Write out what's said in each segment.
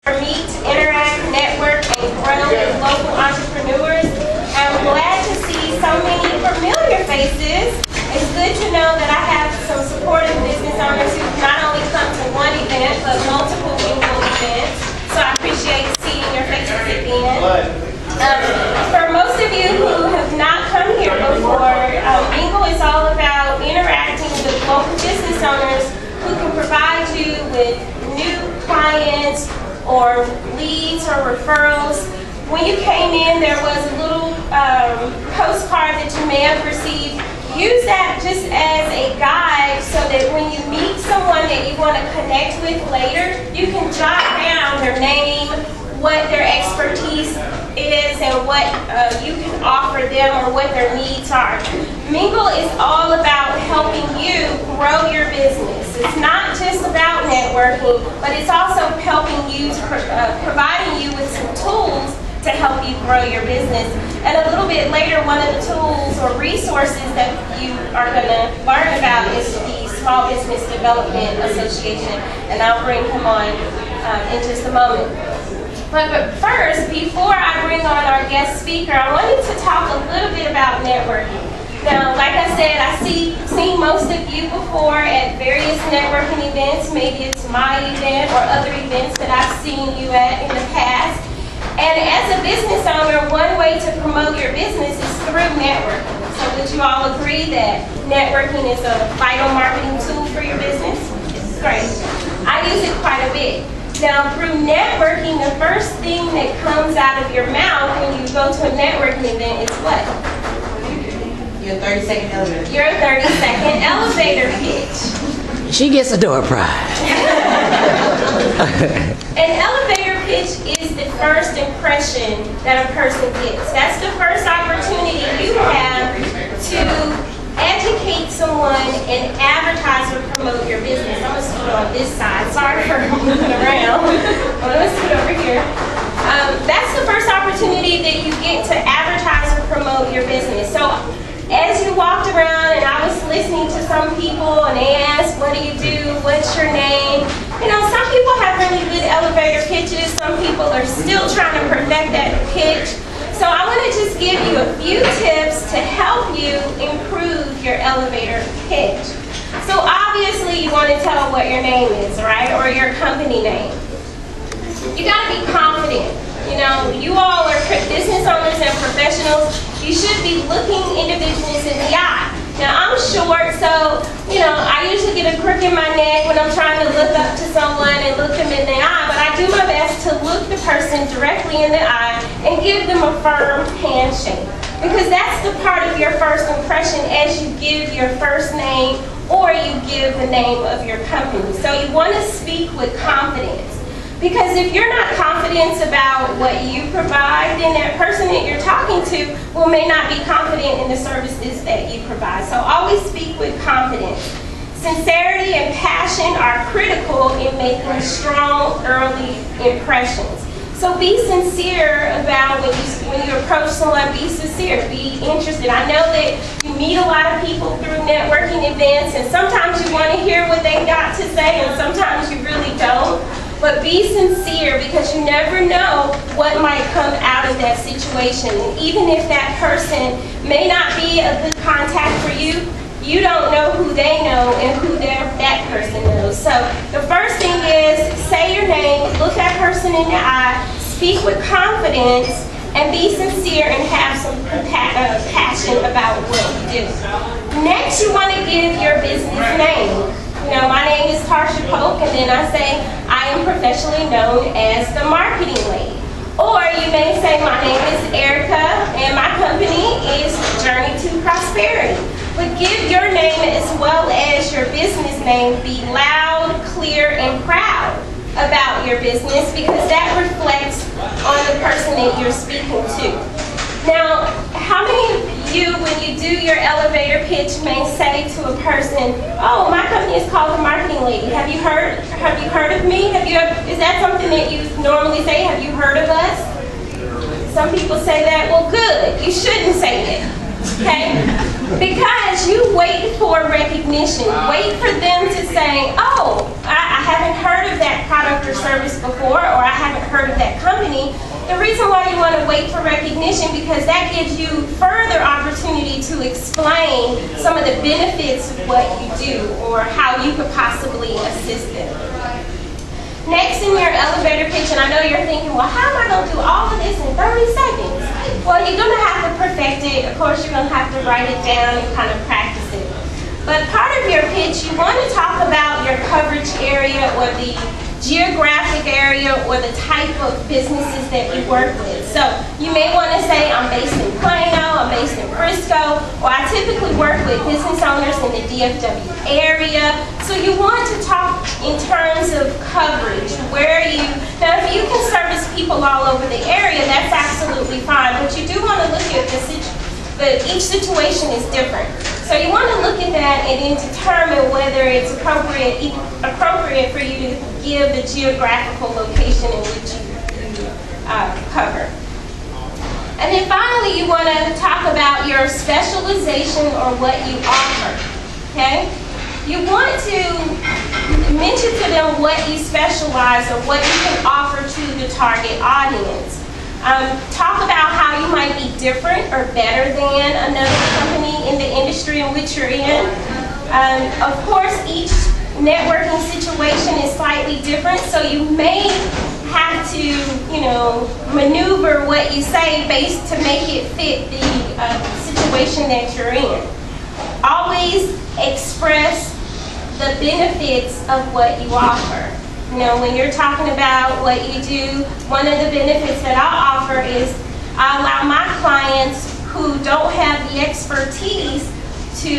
Meet, interact, network, and grow with local entrepreneurs. I'm glad to see so many familiar faces. It's good to know that I have some supportive business owners who not only come to one event, but multiple Mingle events. So I appreciate seeing your faces again. For most of you who have not come here before, Mingle is all about interacting with local business owners who can provide you with new clients, or leads or referrals. When you came in, there was a little postcard that you may have received. Use that just as a guide so that when you meet someone that you want to connect with later, you can jot down their name, what their expertise is, and what you can offer them or what their needs are. Mingle is all about helping you grow your business. It's not just about networking, but it's also helping you, providing you with some tools to help you grow your business. And a little bit later, one of the tools or resources that you are going to learn about is the Small Business Development Association, and I'll bring him on in just a moment. But first, before I bring on our guest speaker, I wanted to talk a little bit about networking. Now, like I said, I've seen most of you before at various networking events. Maybe it's my event or other events that I've seen you at in the past. And as a business owner, one way to promote your business is through networking. So would you all agree that networking is a vital marketing tool for your business? Great. I use it quite a bit. Now, through networking, the first thing that comes out of your mouth when you go to a networking event is what? Your 30-second elevator. Your 30-second elevator pitch. She gets a door prize. An elevator pitch is the first impression that a person gets. That's the first opportunity you have to educate someone and advertise or promote your business. I'm going to scoot on this side. Sorry for moving around. I'm going to scoot over here. That's the first opportunity that you get to advertise or promote your business. So as you walked around and I was listening to some people and they asked, what do you do? What's your name? You know, some people have really good elevator pitches. Some people are still trying to perfect that pitch. So I want to just give you a few tips to help you improve your elevator pitch. So obviously you want to tell what your name is, right? Or your company name. You got to be confident. You know, you all are business owners and professionals. You should be looking individuals in the eye. Now, I'm short, so, you know, I usually get a crook in my neck when I'm trying to look up to someone and look them in the eye, but I do my best to look the person directly in the eye and give them a firm handshake. Because that's the part of your first impression as you give your first name or you give the name of your company. So you want to speak with confidence. Because if you're not confident about what you provide, then that person that you're talking to may not be confident in the services that you provide. So always speak with confidence. Sincerity and passion are critical in making strong early impressions. So be sincere about when you approach someone, be sincere, be interested. I know that you meet a lot of people through networking events, and sometimes you want to hear what they got to say, and sometimes you really don't. But be sincere, because you never know what might come out of that situation. And even if that person may not be a good contact for you, you don't know who they know and who that person knows. So the first thing is say your name, look that person in the eye, speak with confidence, and be sincere and have some passion about what you do. Next, you want to give your business name. You know, my name is Tarsha Polk, and then I say I am professionally known as the marketing lady. Or you may say my name is Erica, and my company is Journey to Prosperity. But give your name as well as your business name. Be loud, clear, and proud about your business, because that reflects on the person that you're speaking to. Now, how many of you, when you do your elevator pitch, may say to a person, oh, my company is called The Marketing Lady. Have you heard of me? Is that something that you normally say? Have you heard of us? Some people say that. Well, good. You shouldn't say that. Okay? Because you wait for recognition. Wait for them to say, oh, I haven't heard of that product or service before, or I haven't heard of that company. The reason why you want to wait for recognition, because that gives you further opportunity to explain some of the benefits of what you do or how you could possibly assist them. Next, in your elevator pitch, and I know you're thinking, well, how am I going to do all of this in 30 seconds? Well, you're going to have to perfect it. Of course, you're going to have to write it down and kind of practice it. But part of your pitch, you want to talk about your coverage area or the geographic area or the type of businesses that you work with. So you may want to say, I'm based in Plano, I'm based in Frisco, or I typically work with business owners in the DFW area. So you want to talk in terms of coverage. Now if you can service people all over the area, that's absolutely fine, but you do want to look at each situation is different. So you want to look at that and then determine whether it's appropriate for you to give the geographical location in which you cover. And then finally, you want to talk about your specialization or what you offer. Okay? You want to mention to them what you specialize or what you can offer to the target audience. Talk about how you might be different or better than another company in the industry in which you're in. Of course, each networking situation is slightly different, so you may have to, maneuver what you say based to make it fit the situation that you're in. Always express the benefits of what you offer. When you're talking about what you do, one of the benefits that I offer is I allow my clients who don't have the expertise to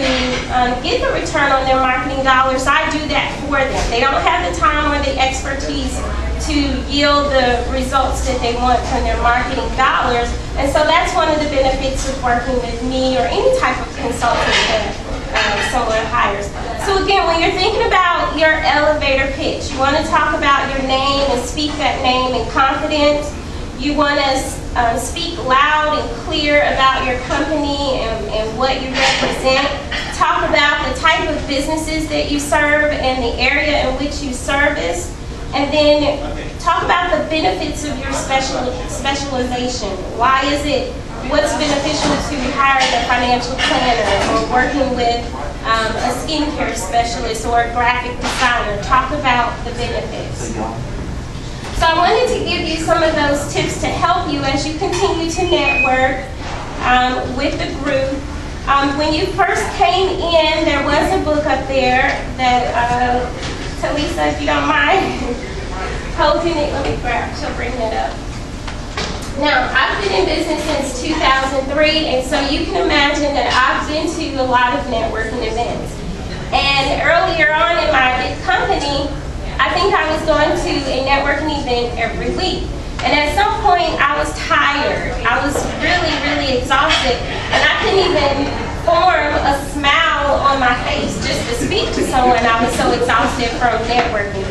get the return on their marketing dollars. I do that for them. They don't have the time or the expertise to yield the results that they want from their marketing dollars. And so that's one of the benefits of working with me or any type of consultant that someone hires. So again, when you're thinking about your elevator pitch, you want to talk about your name and speak that name in confidence. You want to speak loud and clear about your company and what you represent. Talk about the type of businesses that you serve and the area in which you service. And then talk about the benefits of your specialization. Why is it, what's beneficial to hiring a financial planner or working with a skincare specialist or a graphic designer? Talk about the benefits. So I wanted to give you some of those tips to help you as you continue to network with the group. When you first came in, there was a book up there that Talisa, if you don't mind holding it, let me grab, she'll bring it up. Now, I've been in business since 2003, and so you can imagine that I've been to a lot of networking events. And earlier on in my company, I think I was going to a networking event every week. And at some point, I was tired. I was really, really exhausted, and I couldn't even form a smile on my face just to speak to someone. I was so exhausted from networking.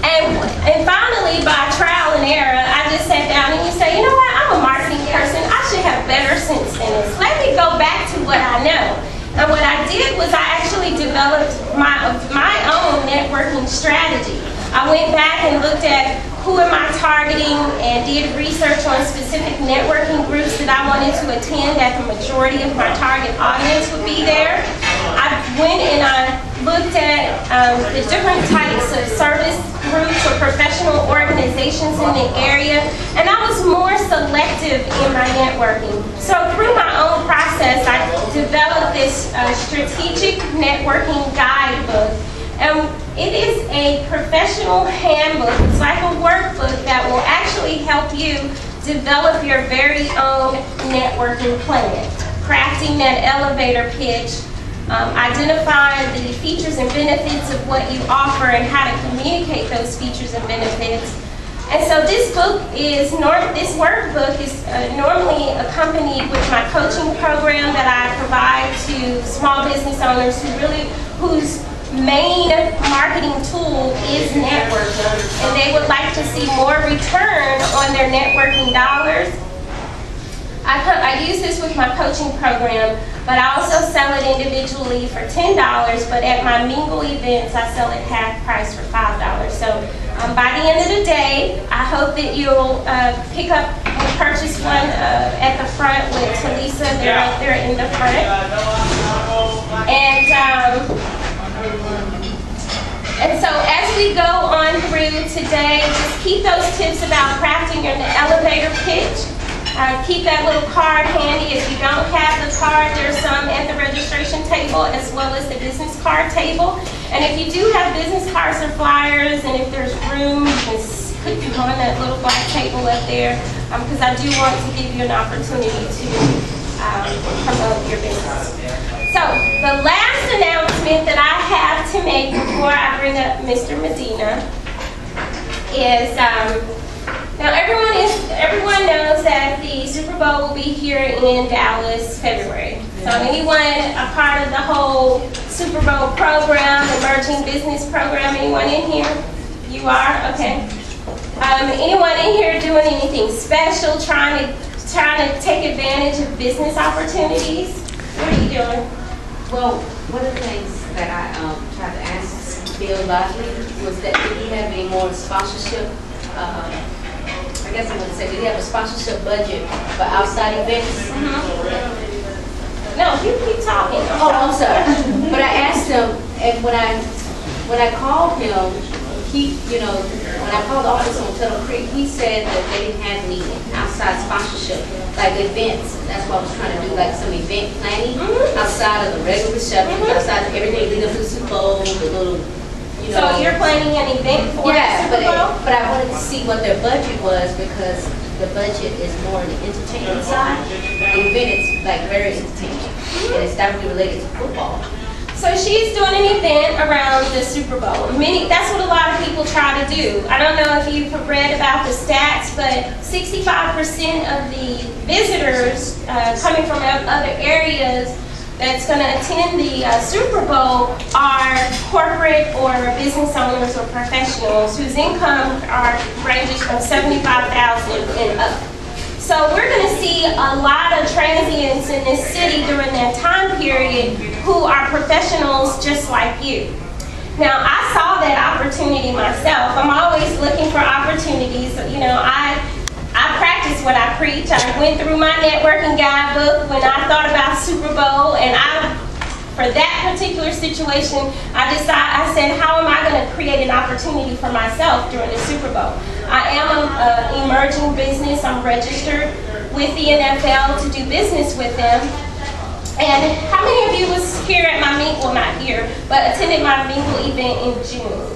And finally, by trial and error, I just sat down and you say, you know what, I'm a marketing person. I should have better sense than this. Let me go back to what I know. And what I did was I actually developed my own networking strategy. I went back and looked at who am I targeting and did research on specific networking groups that I wanted to attend, that the majority of my target audience would be there. I went and I looked at the different types of service groups or professional organizations in the area, and I was more selective in my networking. So through my own process, I developed this strategic networking guidebook. And it is a professional handbook. It's like a workbook that will actually help you develop your very own networking plan. Crafting that elevator pitch, identifying the features and benefits of what you offer and how to communicate those features and benefits. And so this workbook is normally accompanied with my coaching program that I provide to small business owners whose main marketing tool is networking, and they would like to see more return on their networking dollars. I use this with my coaching program, but I also sell it individually for $10, but at my Mingle events, I sell it half price for $5. So By the end of the day, I hope that you'll pick up and purchase one at the front with Talisa. They're right there in the front. And so as we go on through today, just keep those tips about crafting your elevator pitch. Keep that little card handy. If you don't have the card, there's some at the registration table as well as the business card table. And if you do have business cards or flyers, and if there's room, you can put them on that little black table up there, because I do want to give you an opportunity to promote your business. So the last announcement that I have to make before I bring up Mr. Medina is, now everyone knows that the Super Bowl will be here in Dallas, February. So anyone a part of the whole Super Bowl program, emerging business program, anyone in here? You are? Okay. Anyone in here doing anything special, trying to take advantage of business opportunities? What are you doing? Well, one of the things that I tried to ask Bill Lodley was that did he have any more sponsorship, I guess I'm going to say, did he have a sponsorship budget for outside events? No, you keep talking. Oh, I'm sorry. But I asked him, and when I called him, when I called the office on Tuttle Creek, he said that they didn't have any outside sponsorship, like events. That's what I was trying to do, like some event planning outside of the regular reception, outside of everything leading up to the Super Bowl, the little, So you're planning an event for the Super Bowl? But I wanted to see what their budget was, because the budget is more on the entertainment side. The event is like very entertaining, and it's directly related to football. So she's doing an event around the Super Bowl. That's what a lot of people try to do. I don't know if you've read about the stats, but 65% of the visitors coming from other areas that's going to attend the Super Bowl are corporate or business owners or professionals whose income ranges from $75,000 and up. So we're going to see a lot of transients in this city during that time period who are professionals just like you. Now, I saw that opportunity myself. I'm always looking for opportunities. I practice what I preach. I went through my networking guidebook when I thought about Super Bowl, and for that particular situation, I said, how am I going to create an opportunity for myself during the Super Bowl? I am an emerging business. I'm registered with the NFL to do business with them. And how many of you was here at my Mingle, not here, but attended my Mingle event in June?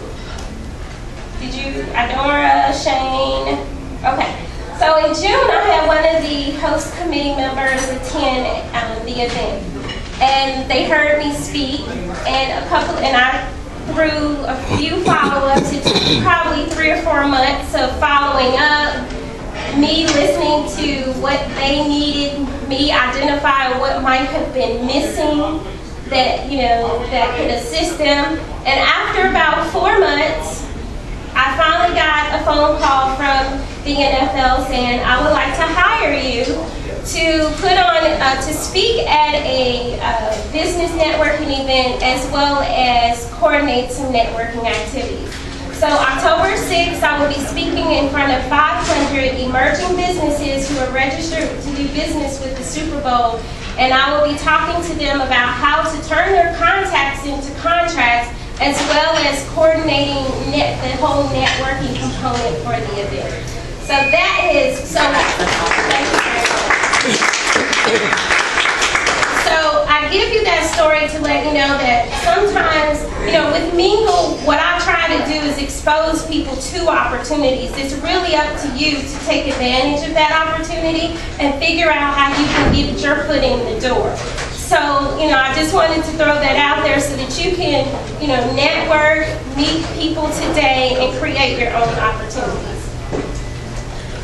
Did you? Adora, Shane? Okay. So in June, I had one of the host committee members attend the event. And they heard me speak, and I through a few follow-ups, it's probably 3 or 4 months of following up, me listening to what they needed, me identifying what might have been missing that could assist them. And after about 4 months, I finally got a phone call from the NFL saying, I would like to hire you to speak at a business networking event as well as coordinate some networking activities. So October 6th, I will be speaking in front of 500 emerging businesses who are registered to do business with the Super Bowl, and I will be talking to them about how to turn their contacts into contracts as well as coordinating the whole networking component for the event. So that is, thank you very much. So I give you that story to let you know that sometimes, with Mingle, what I try to do is expose people to opportunities. It's really up to you to take advantage of that opportunity and figure out how you can get your foot in the door. So, I just wanted to throw that out there so that you can, network, meet people today, and create your own opportunities.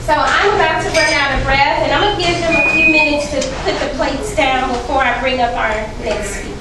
So I'm about to run out of breath, and I'm going to give them a few minutes to put the plates down before I bring up our next speaker.